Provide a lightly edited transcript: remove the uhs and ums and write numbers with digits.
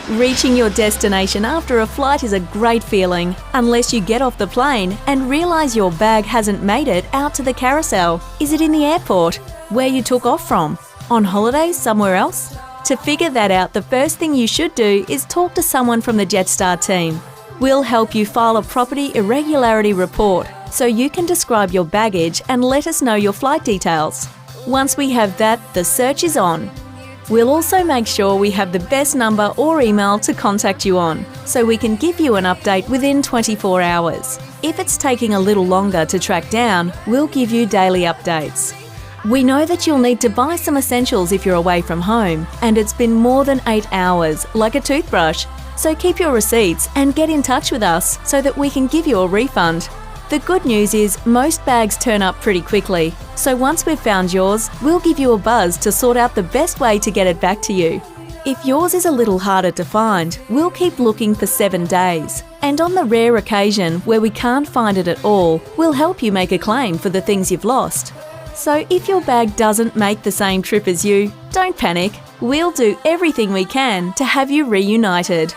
Reaching your destination after a flight is a great feeling, unless you get off the plane and realise your bag hasn't made it out to the carousel. Is it in the airport? Where you took off from? On holiday somewhere else? To figure that out, the first thing you should do is talk to someone from the Jetstar team. We'll help you file a property irregularity report so you can describe your baggage and let us know your flight details. Once we have that, the search is on. We'll also make sure we have the best number or email to contact you on, so we can give you an update within 24 hours. If it's taking a little longer to track down, we'll give you daily updates. We know that you'll need to buy some essentials if you're away from home, and it's been more than 8 hours, like a toothbrush. So keep your receipts and get in touch with us so that we can give you a refund. The good news is most bags turn up pretty quickly, so once we've found yours, we'll give you a buzz to sort out the best way to get it back to you. If yours is a little harder to find, we'll keep looking for 7 days. And on the rare occasion where we can't find it at all, we'll help you make a claim for the things you've lost. So if your bag doesn't make the same trip as you, don't panic. We'll do everything we can to have you reunited.